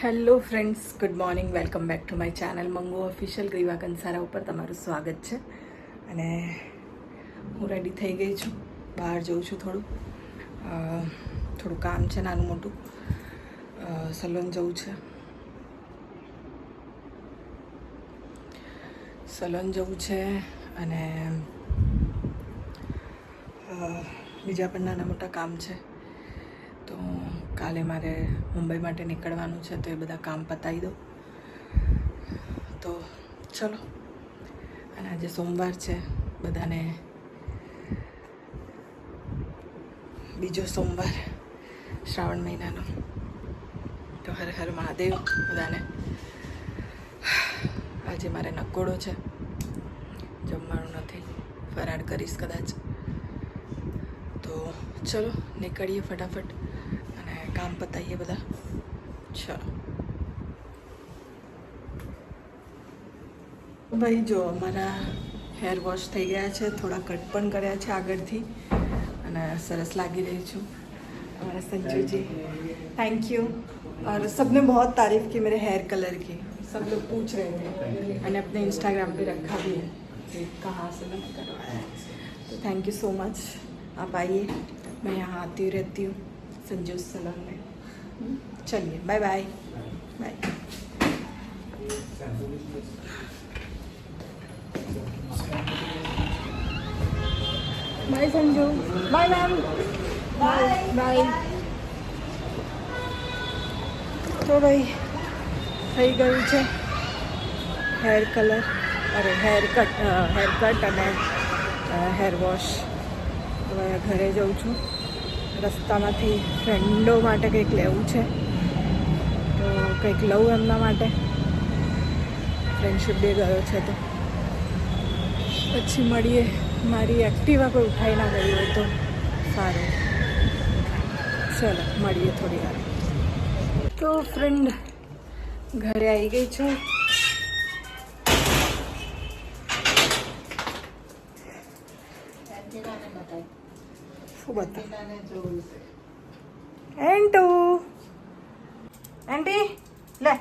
Hello friends, good morning. Welcome back to my channel મંગો official. Griva Kansara ઉપર તમારું સ્વાગત છે. અને હું રેડી થઈ ગઈ છું, બહાર જઉં છું. થોડું કામ છે, નાનું મોટું. સલૂન જવું છે. અને બીજા પણ નાના મોટા કામ છે. તો કાલે મારે મુંબઈ માટે નીકળવાનું છે, તો એ બધા કામ પતાવી દઉં. તો ચલો. અને આજે સોમવાર છે, બધાને બીજો સોમવાર શ્રાવણ મહિનાનો. તો હર હર મહાદેવ બધાને. આજે મારે નકોડો છે, જમવાનું નથી, ફરાળ કરીશ કદાચ. તો ચલો નીકળીએ ફટાફટ અને કામ પતાવીએ બધા. ચલો ભાઈ, જો અમારા હેર વોશ થઈ ગયા છે, થોડા કટ પણ કર્યા છે આગળથી, અને સરસ લાગી રહી છું. हमारा संजू जी, थैंक यू. और सबने बहुत तारीफ़ की मेरे हेयर कलर की. सब लोग पूछ रहे थे, मैंने अपने इंस्टाग्राम पे रखा भी है कि कहाँ से मैंने करवाया है. तो थैंक यू सो मच. आप आइए, मैं यहाँ आती रहती हूँ संजू सलून में. चलिए, bye bye bye. Bye Sanju. Bye ma'am. Bye bye. તો ભાઈ થઈ ગયું છે હેર કલર, હેર કટ અને હેર વોશ. હવે ઘરે જઉં છું. રસ્તામાંથી ફ્રેન્ડો માટે કંઈક લેવું છે, તો કંઈક લઉં એમના માટે. ફ્રેન્ડશિપ ડે ગયો છે, તો પછી મળીએ. મારી એક્ટિવા કોઈ ઉઠાઈ ના ગઈ હોય તો સારું. ચલો મળીએ થોડી વાર. તો ફ્રેન્ડ, ઘરે આવી ગઈ છું. શું બતા એન્ટુ એન્ટી લે.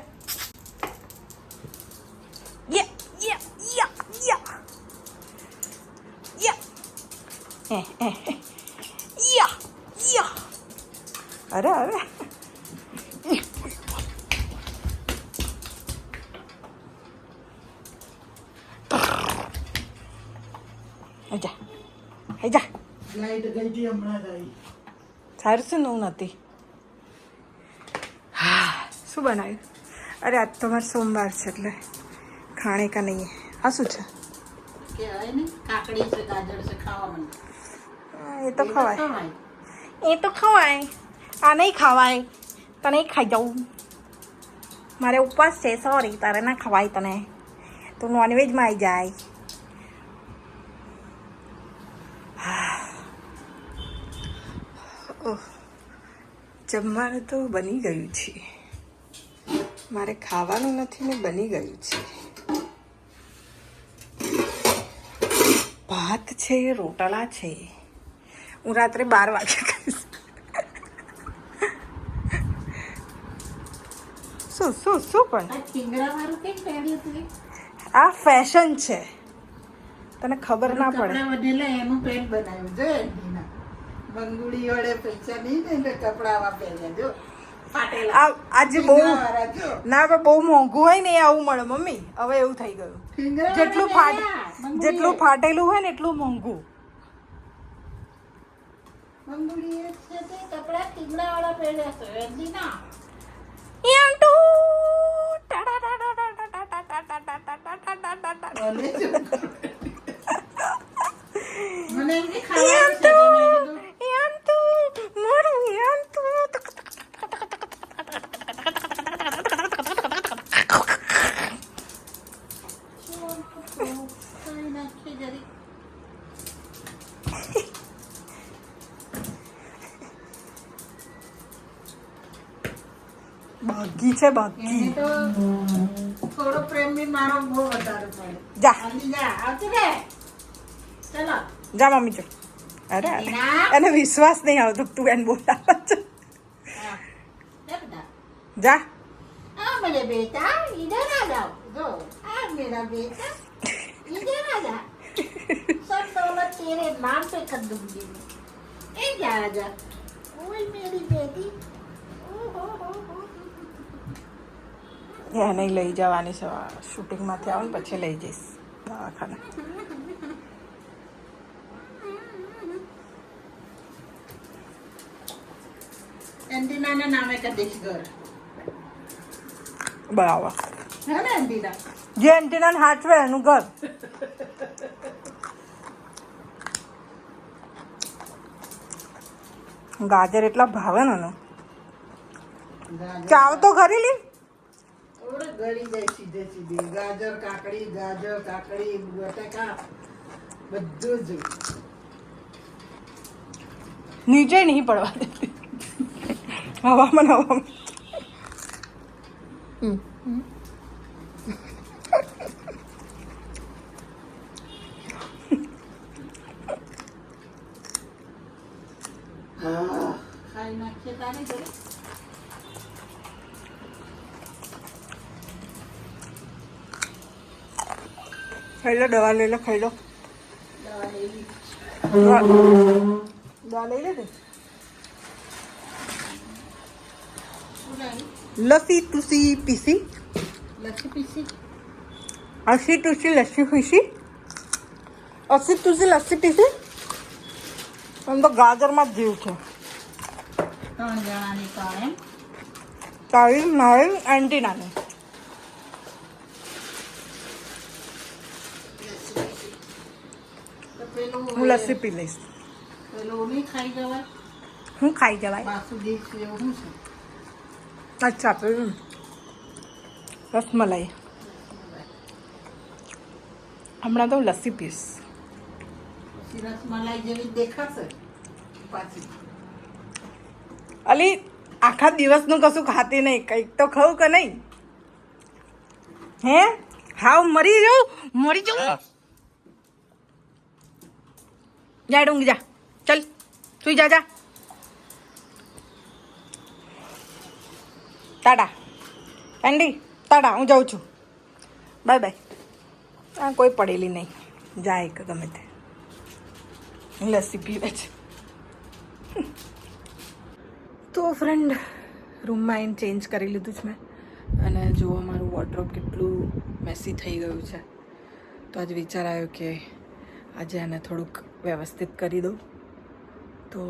અરે અરે જા જા. સારું છે ને? હું નથી. હા, શું બનાવ્યું? અરે આજ તો મારે સોમવાર છે, એટલે ખાણે કા નહીં. આ શું છે? એ તો ખવાય, એ તો ખવાય. આ નહીં ખવાય, તને ખાઈ જાઉં. મારે ઉપવાસ છે, સોરી. તારે ના ખવાય તને, તું નોનવેજમાં આવી જાય. જમવાનું તો બની ગયું છે, મારે ખાવાનું નથી ને બની ગયું છે. ભાત છે, રોટલા છે. હું રાત્રે 12 વાગે ખાઈશ. શું શું શું પણ આ ફેશન છે, તને ખબર ના પડે. એનું પેન્ટ બનાવ્યું છે, બંગુડી વડે પૈસા નહીં ને કપડા વાપર્યા. જો આજે બહુ ના, બહુ મોંઘું હોય ને આવું મળે મમ્મી. હવે એવું થઈ ગયું, જેટલું ફાટેલું હોય ને એટલું મોંઘું. બંગુડી છે તે કપડા ટીંગડા વાળા પહેર્યા છે, એમની ના. મને એમની ખાવાનું છે. બાકી છે, બાકી. થોડો પ્રેમ બી મારો બહુ વધારે પડે. જા આવતી રે. ચલો જા મમ્મી. જો અરે એને વિશ્વાસ નહીં આવતો તું એને બોલાવે છે. જા मेरे बेटा इधर आ जाओ जो मेरा बेटा इधर आ जा सब दौलत तेरे नाम पे कर दूंगी मैं ए जा आ जा ओए मेरी बेटी એને લઈ જવાની છે શૂટિંગમાંથી આવું ને પછી લઈ જઈશ દવાખાને. એન્ટીનાના નામે કરી દઈશ ઘર બરાબર. હે ને એન્ટીના જે એન્ટીનાને હાચવે એનું ઘર. ગાજર એટલા ભાવે ને ચાવ તો ખરી લી. ઓરે ગળી જાય સીધે સીધી ગાજર કાકડી બટાકા બધું જ નીચે નહીં પડવા દેતી હવામાં. ખાઈ નાખીએ તારે ઘરે ખાઈ લો દવા લઈ લો ખાઈ લો. દવા લેવી દવા લઈ લે. શું લાવી લસ્સી તુસી પીસી લસ્સી પીસી અસી તુસી લસ્સી પીસી અસી તુસી લસ્સી પીસી. આમ તો ગાજરમાં જ જીવ છે. 3 જણાની કાળે તારી મારી એન્ટીનાની. તો પેલું હું લસ્સી પી લઈશ. પેલું નહીં ખાઈ જવાય હું ખાઈ જવાય. બાસુદી એવું શું છે અચ્છા પેલું રસમલાઈ. હમણાં તો હું લસ્સી પીશ. પછી રસમલાઈ જેવી દેખાશે પાછી અલી આખા દિવસનું કશું ખાતી નહીં, કંઈક તો ખાઉં કે નહીં? હે હાવ મરી જાઉં. જા ડુંગી જા, ચલ સુઈ જા. ટાટા એન્ડી, ટાટા, હું જાઉં છું. Bye bye. આ કોઈ પડેલી નહીં, જાય કે ગમે તે લસ્સી પીવે છે. તો ફ્રેન્ડ રૂમમાં આવીને ચેન્જ કરી લીધું છે મેં, અને જુઓ મારું વોર્ડરોબ કેટલું મેસી થઈ ગયું છે. તો આજ વિચાર આવ્યો કે આજે આને થોડુંક વ્યવસ્થિત કરી દઉં. તો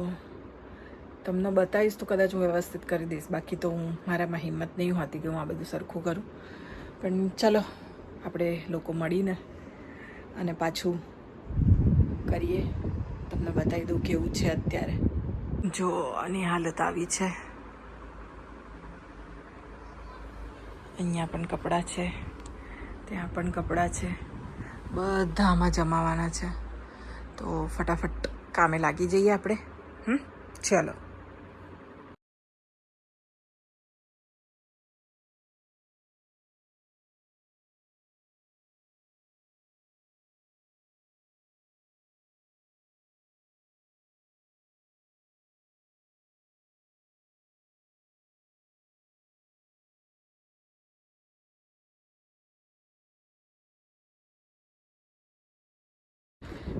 તમને બતાવીશ તો કદાચ હું વ્યવસ્થિત કરી દઈશ, બાકી તો મારામાં હિંમત નહીં હોતી કે હું આ બધું સરખું કરું. પણ ચલો આપણે લોકો મળીને અને પાછું કરીએ. તમને બતાવી દઉં કેવું છે અત્યારે. જો આની હાલત આવી છે. અહીંયા પણ કપડાં છે, ત્યાં પણ કપડાં છે, બધા આમાં જમાવાના છે. તો ફટાફટ કામે લાગી જઈએ આપણે. ચલો.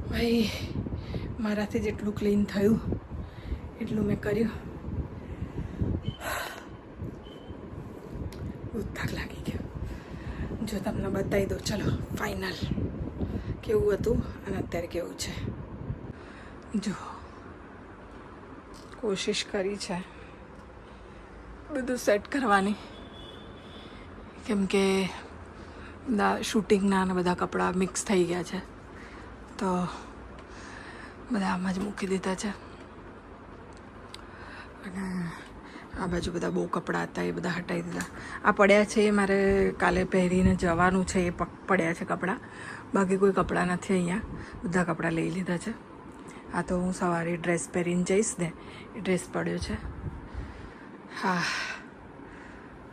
ભાઈ મારાથી જેટલું ક્લીન થયું એટલું મેં કર્યું. બહુ થાક લાગી ગયો. જો તમને બતાવી દો ચલો ફાઇનલ કેવું હતું અને અત્યારે કેવું છે. જો કોશિશ કરી છે બધું સેટ કરવાની, કેમ કે બધા શૂટિંગના અને બધા કપડાં મિક્સ થઈ ગયા છે, તો બધા આમાં જ મૂકી દીધા છે. અને આ બાજુ બધા બહુ કપડાં હતા એ બધા હટાવી દીધા. આ પડ્યા છે એ મારે કાલે પહેરીને જવાનું છે, એ પડ્યા છે કપડાં. બાકી કોઈ કપડાં નથી અહીંયા, બધા કપડાં લઈ લીધા છે. આ તો હું સવારે ડ્રેસ પહેરીને જઈશ ને, એ ડ્રેસ પડ્યો છે. હા,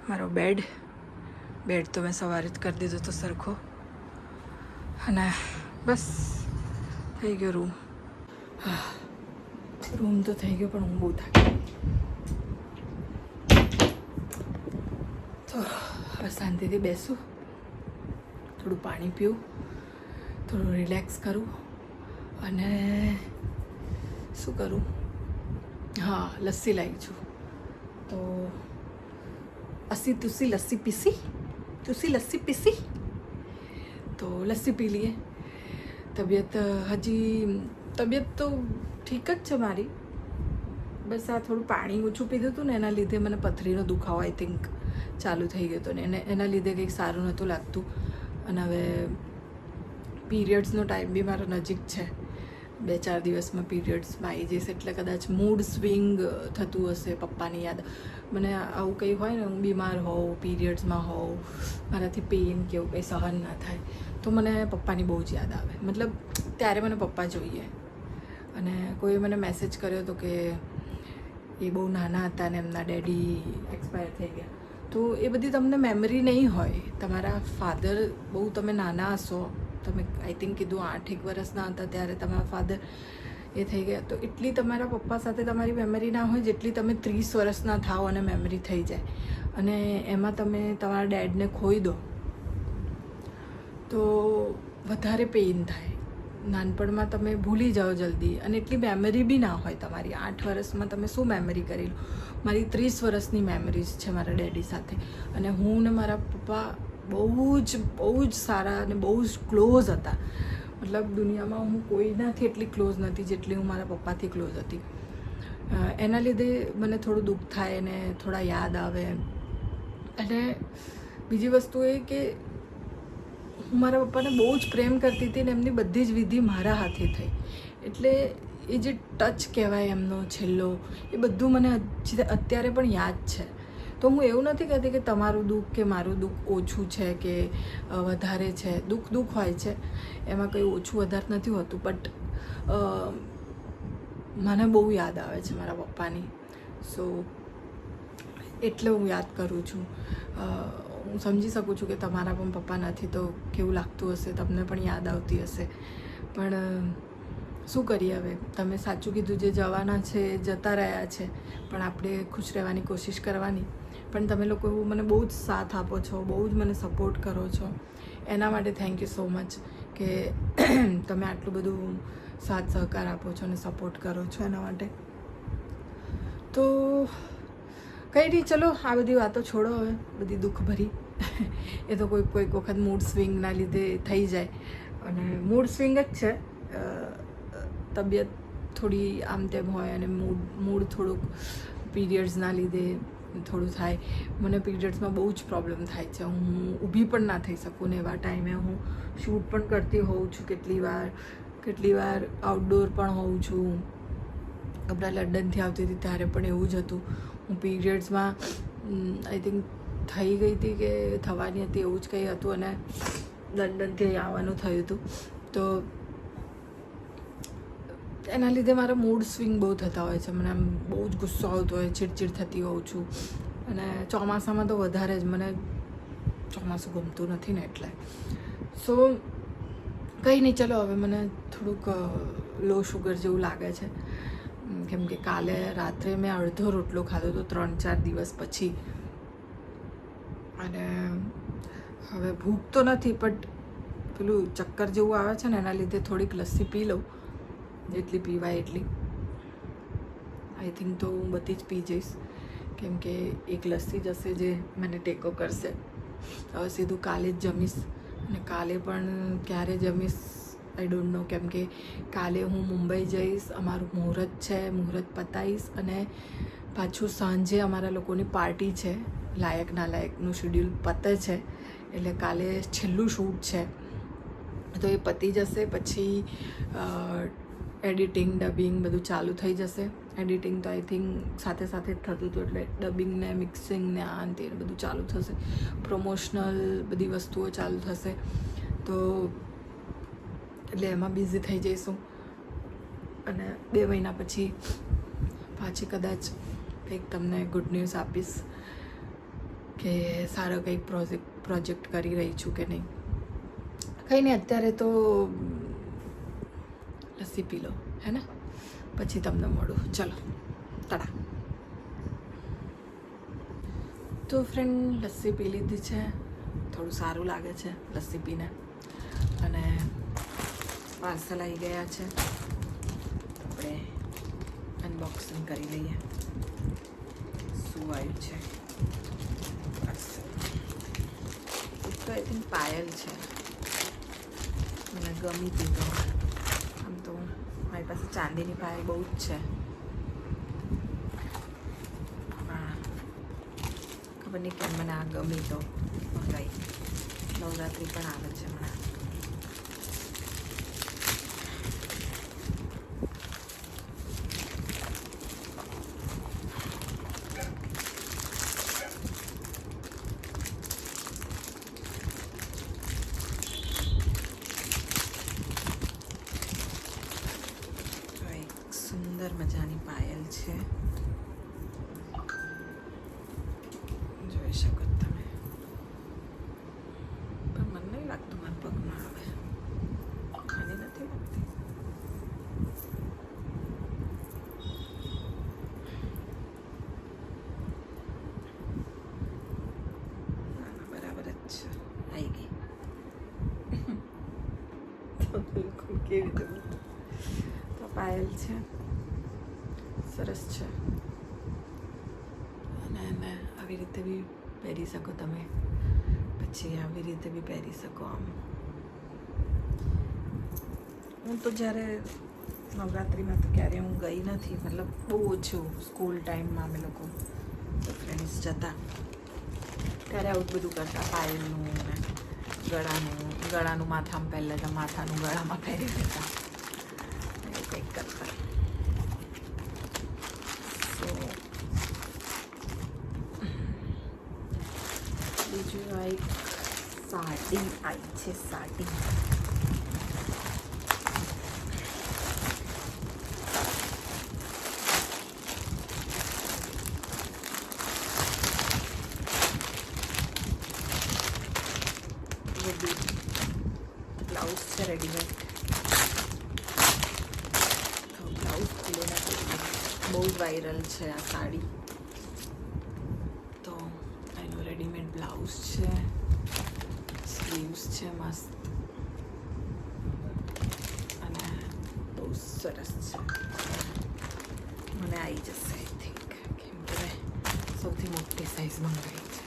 મારો બેડ તો મેં સવારે જ કરી દીધો તો સરખો. અને બસ થઈ ગયો રૂમ. હા, રૂમ તો થઈ ગયો, પણ હું બહુ થાકી. તો બસ શાંતિથી બેસું, થોડું પાણી પીવું, થોડું રિલેક્સ કરું અને શું કરું, હા લસ્સી લાવી છું તો તુસી લસ્સી પીસી તો લસ્સી પી લઈએ. તબિયત તો ઠીક જ છે મારી, બસ આ થોડું પાણી ઓછું પીધું હતું ને એના લીધે મને પથરીનો દુખાવો આઈ થિંક ચાલુ થઈ ગયો હતો ને એના લીધે કંઈક સારું નહોતું લાગતું. અને હવે પીરિયડ્સનો ટાઈમ બી મારો નજીક છે, 2-4 દિવસમાં પીરિયડ્સમાં આવી જઈશ એટલે કદાચ મૂડ સ્વિંગ થતું હશે. પપ્પાની યાદ મને આવું કંઈ હોય ને, હું બીમાર હોઉં, પીરિયડ્સમાં હોઉં, મારાથી પેઇન કે એવું કંઈ સહન ના થાય તો મને પપ્પાની બહુ જ યાદ આવે. મતલબ ત્યારે મને પપ્પા જોઈએ. અને કોઈએ મને મેસેજ કર્યો હતો કે એ બહુ નાના હતા ને એમના ડેડી એક્સપાયર થઈ ગયા. તો એ બધી તમને મેમરી નહીં હોય. તમારા ફાધર બહુ તમે નાના હશો, તમે આઈ થિંક કીધું 8-1 વર્ષના હતા ત્યારે તમારા ફાધર એ થઈ ગયા, તો એટલી તમારા પપ્પા સાથે તમારી મેમરી ના હોય જેટલી તમે 30 વર્ષના થાઓ અને મેમરી થઈ જાય. અને એમાં તમે તમારા ડેડને ખોઈ દો તો વધારે પેઇન થાય. નાનપણમાં તમે ભૂલી જાઓ જલ્દી અને એટલી મેમરી બી ના હોય તમારી. 8 વર્ષમાં તમે શું મેમરી કરી લો? મારી 30 વર્ષની મેમરીઝ છે મારા ડેડી સાથે. અને હું ને મારા પપ્પા બહુ જ સારા અને બહુ જ ક્લોઝ હતા. મતલબ દુનિયામાં હું કોઈનાથી એટલી ક્લોઝ નથી જેટલી હું મારા પપ્પાથી ક્લોઝ હતી. એના લીધે મને થોડું દુઃખ થાય ને થોડા યાદ આવે. અને બીજી વસ્તુ એ કે હું મારા પપ્પાને બહુ જ પ્રેમ કરતી હતી ને એમની બધી જ વિધિ મારા હાથે થઈ. એટલે એ જે ટચ કહેવાય એમનો છેલ્લો, એ બધું મને અત્યારે પણ યાદ છે. તો હું એવું નથી કહેતી કે તમારું દુઃખ કે મારું દુઃખ ઓછું છે કે વધારે છે. દુઃખ હોય છે, એમાં કંઈ ઓછું વધારે નથી હોતું. બટ મને બહુ યાદ આવે છે મારા પપ્પાની. સો એટલે હું યાદ કરું છું. હું સમજી શકું છું કે તમારા પણ પપ્પા નથી તો કેવું લાગતું હશે, તમને પણ યાદ આવતી હશે. પણ શું કરીએ હવે, તમે સાચું કીધું, જે જવાના છે જતા રહ્યા છે, પણ આપણે ખુશ રહેવાની કોશિશ કરવાની. પણ તમે લોકો મને બહુ જ સાથ આપો છો, બહુ જ મને સપોર્ટ કરો છો, એના માટે થેન્ક યુ સો મચ કે તમે આટલું બધું સાથ સહકાર આપો છો અને સપોર્ટ કરો છો એના માટે. તો કંઈ નહીં, ચલો આ બધી વાતો છોડો હવે, બધી દુઃખભરી. એ તો કોઈક વખત મૂડ સ્વિંગના લીધે થઈ જાય. અને મૂડ સ્વિંગ જ છે, તબિયત થોડી આમ તેમ હોય અને મૂડ થોડુંક પીરિયડ્સના લીધે થોડું થાય. મને પીરિયડ્સમાં બહુ જ પ્રોબ્લેમ થાય છે. હું ઊભી પણ ના થઈ શકું ને એવા ટાઈમે હું શૂટ પણ કરતી હોઉં છું કેટલી વાર આઉટડોર પણ હોઉં છું. હમણાં લંડનથી આવતી હતી ત્યારે પણ એવું જ હતું. હું પીરિયડ્સમાં આઈ થિંક થઈ ગઈ હતી કે થવાની હતી એવું જ કંઈ હતું અને લંડનથી આવવાનું થયું હતું. તો એના લીધે મારા મૂડ સ્વિંગ બહુ થતા હોય છે. મને આમ બહુ જ ગુસ્સો આવતો હોય, ચીડચીડ થતી હોઉં છું. અને ચોમાસામાં તો વધારે જ, મને ચોમાસું ગમતું નથી ને એટલે. સો કંઈ નહીં, ચલો હવે મને થોડુંક લો શુગર જેવું લાગે છે. કેમ કે કાલે રાત્રે મેં અડધો રોટલો ખાધો હતો 3-4 દિવસ પછી. અને હવે ભૂખ તો નથી, બટ પેલું ચક્કર જેવું આવે છે ને એના લીધે થોડીક લસ્સી પી લઉં, જેટલી પીવાય એટલી. આઈ થિંક તો હું બધી જ પી જઈશ, કેમ કે એક લસ્સી જ હશે જે મને ટેકો કરશે. હવે સીધું કાલે જ જમીશ અને કાલે પણ ક્યારે જમીશ આઈ ડોન્ટ નો. કેમ કે કાલે હું મુંબઈ જઈશ, અમારું મુહૂર્ત છે, મુહૂર્ત પતાવીશ અને પાછું સાંજે અમારા લોકોની પાર્ટી છે, લાયક ના લાયકનું શેડ્યુલ પતે છે એટલે કાલે છેલ્લું શૂટ છે. તો એ પતી જશે પછી એડિટિંગ, ડબિંગ બધું ચાલુ થઈ જશે. એડિટિંગ તો આઈ થિંક સાથે જ થતું હતું, એટલે ડબિંગ ને મિક્સિંગ ને આ તે બધું ચાલુ થશે. પ્રમોશનલ બધી વસ્તુઓ ચાલુ થશે. તો એટલે એમાં બિઝી થઈ જઈશું. અને 2 મહિના પછી પાછી કદાચ કંઈક તમને ગુડ ન્યૂઝ આપીશ કે સારો કંઈક પ્રોજેક્ટ કરી રહી છું કે નહીં. કંઈ નહીં, અત્યારે તો લસ્સી પી લો, હે ને? પછી તમને મળું. ચલો, તડા. તો ફ્રેન્ડ લસ્સી પી લીધી છે, થોડું સારું લાગે છે લસ્સી પીને. અને પાર્સલ આવી ગયા છે, આપણે અનબોક્સિંગ કરી લઈએ શું આવ્યું છે. એક તો આઈ થિંક પાયલ છે, મને ગમી હતી. તો આમ તો મારી પાસે ચાંદીની પાયલ બહુ જ છે, ખબર નહીં કેમ મને આ ગમી તો મંગાઈ. નવરાત્રિ પણ આવે છે હમણાં. સુંદર મજાની પાયલ છે, જોઈ શકો તમે. પણ મને નહીં લાગતું મારા પગમાં આવે, મને નથી લાગતી. બરાબર જ છે, આવી ગઈ. બિલકુલ કેવી રીતે તો પાયલ છે, સરસ છે. અને એને આવી રીતે બી પહેરી શકો તમે, પછી આવી રીતે બી પહેરી શકો. આમ હું તો જ્યારે નવરાત્રિમાં તો ક્યારે હું ગઈ નથી, મતલબ બહુ ઓછું. સ્કૂલ ટાઈમમાં અમે લોકો ફ્રેન્ડ્સ જતા ત્યારે આવું બધું કરતા, પાયલનું ને ગળાનું માથામાં પહેલાં તો માથાનું ગળામાં પહેરી દેતા, એવું કંઈક કરતા. બીજું આ એક સાડી આવી છે, સાડી. બ્લાઉઝ છે રેડીમેડ, તો બ્લાઉઝ ખુલેલા બહુ જ વાયરલ છે આ સાડી. તો એનું રેડીમેડ બ્લાઉઝ છે, સ્લીવ્સ છે મસ્ત, અને બહુ સરસ છે. મને આવી જશે આઈ થિંક, કેમ કે મેં સૌથી મોટી સાઈઝ મંગાવી છે.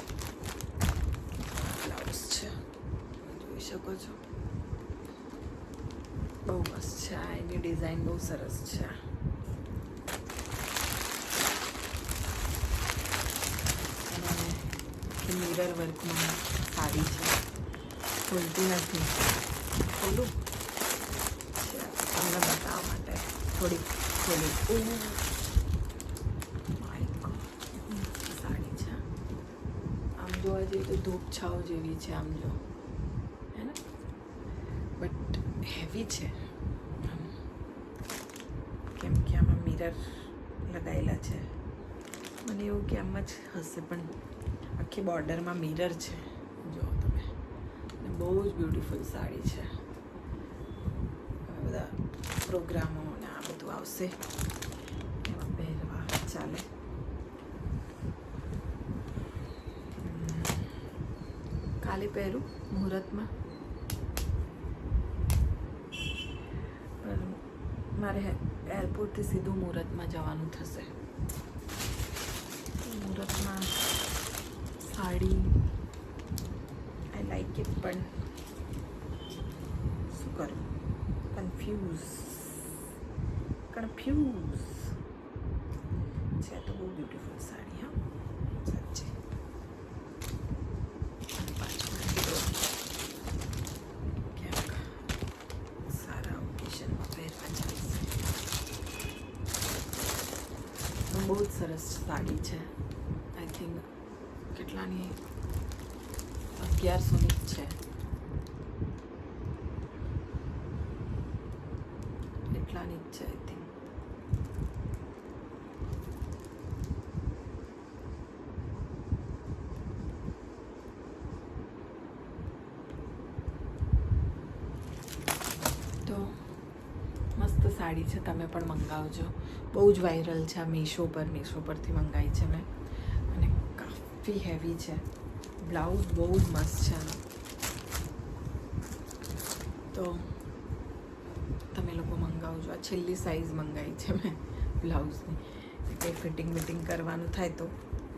બ્લાઉઝ છે, જોઈ શકો છો, બહુ મસ્ત છે. આ એની ડિઝાઇન બહુ સરસ છે. મિરર વર્કમાં સાડી છે, ખોલતી નથી. ખોલું તમને બતાવવા માટે થોડીક ખોલી. સાડી છે, આમ જોવા જઈએ તો ધૂપ છાવ જેવી છે, આમ જો હે ને, બટ હેવી છે કેમ કે આમાં મિરર લગાવેલા છે. મને એવું કે આમ જ હશે, પણ આખી બોર્ડરમાં મિરર છે, જો તમે. અને બહુ જ બ્યુટિફુલ સાડી છે. બધા પ્રોગ્રામો ને આ બધું આવશે એમાં પહેરવા ચાલે. કાલે પહેરું મુહૂર્તમાં, પણ મારે એરપોર્ટથી સીધું મુહૂર્તમાં જવાનું થશે. મુહૂર્તમાં સાડી આઈ લાઈક ઇટ, પણ શું કરું, કન્ફ્યુઝ છે. તો બહુ બ્યુટિફુલ સાડી, હા સાચે. ક્યાંક સારા ઓકેશનમાં પહેરવા ચાલશે. બહુ જ સરસ સાડી છે. આઈ થિંક કેટલાની 1100ની જ છે, એટલાની જ છે આઈ થિંક. તો મસ્ત સાડી છે, તમે પણ મંગાવજો. બહુ જ વાયરલ છે આ મીશો પરથી મંગાવી છે મેં, અને કાફી હેવી છે. બ્લાઉઝ બહુ જ મસ્ત છે આનો. તો તમે લોકો મંગાવજો. આ છેલ્લી સાઈઝ મંગાવી છે મેં બ્લાઉઝની. કંઈ ફિટિંગ વિટિંગ કરવાનું થાય તો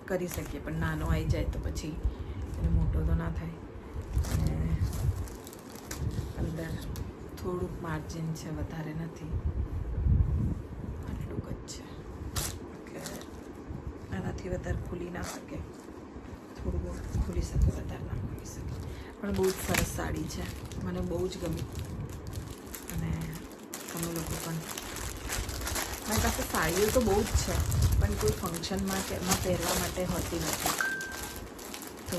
કરી શકીએ, પણ નાનો આવી જાય તો પછી એને મોટો તો ના થાય. અને અંદર થોડુંક માર્જિન છે, વધારે નથી, આટલું જ છે. એટલે આનાથી વધારે ખુલી ના શકે. થોડું બહુ ખુલી શકે, વધારે ના ખુલી શકે. પણ બહુ જ સરસ સાડી છે, મને બહુ જ ગમી. અને તમે લોકો પણ, મારી પાસે સાડીઓ તો બહુ જ છે, પણ કોઈ ફંક્શનમાં કે એમાં પહેરવા માટે હોતી નથી. તો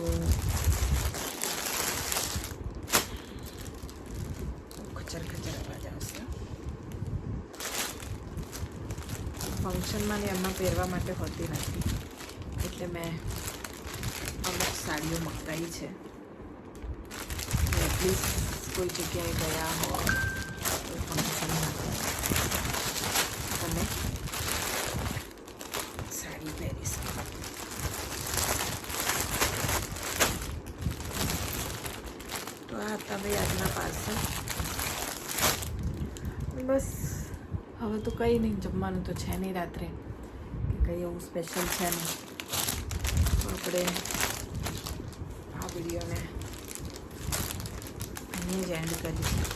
ખચર ખચર અવાજ આવશે. ફંક્શનમાં ને એમાં પહેરવા માટે હોતી નથી, એટલે મેં અમુક સાડીઓ મંગાવી છે. એટલીસ્ટ કોઈ જગ્યાએ ગયા હોય કોઈ ફંક્શનમાં તમે સાડી પહેરી શકો. તો આ હતા ભાઈ આજના પાર્સલ. બસ હવે તો કંઈ નહીં, જમવાનું તો છે નહીં રાત્રે, કે કંઈ એવું સ્પેશિયલ છે નહીં. તો આપણે આ વિડીયોને અહીંયા જ એન્ડ કરીશું.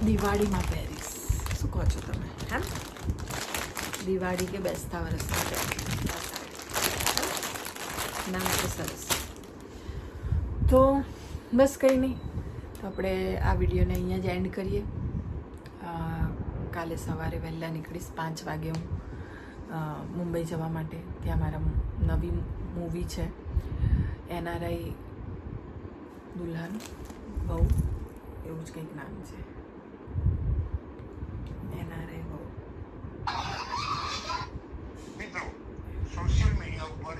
દિવાળીમાં પહેરીશ. શું કહો છો તમે? હા, દિવાળી કે બેસતા વર્ષમાં પહેરીશ. એના માટે સરસ. તો બસ કંઈ નહીં, તો આપણે આ વિડીયોને અહીંયા જ એન્ડ કરીએ. કાલે સવારે વહેલા નીકળીશ 5 વાગે હું મુંબઈ જવા માટે. ત્યાં મારા નવી મૂવી છે, NRI દુલ્હન બહુ, એવું જ કંઈક નામ છે. NRI બહુ. મિત્રો સોશિયલ મીડિયા ઉપર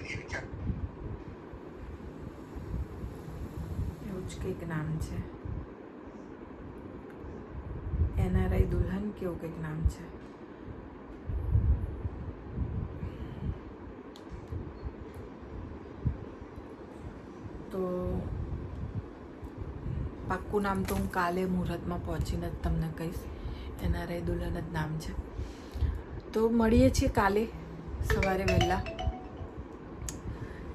એવું જ કંઈક નામ છે. NRI દુલ્હન કેવું કંઈક નામ છે. તો પાક્કું નામ તો હું કાલે મુહૂર્તમાં પહોંચીને જ તમને કહીશ. NRI દુલ્હન જ નામ છે. તો મળીએ છીએ કાલે સવારે વહેલા.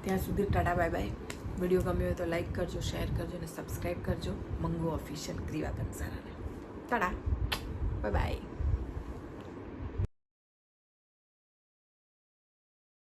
ત્યાં સુધી ટાટા બાય બાય. વિડીયો ગમ્યો હોય તો લાઈક કરજો, શેર કરજો અને સબસ્ક્રાઈબ કરજો મંગુ ઓફિશિયલ ગ્રીવા કંસારાને. ટાટા બાય બાય.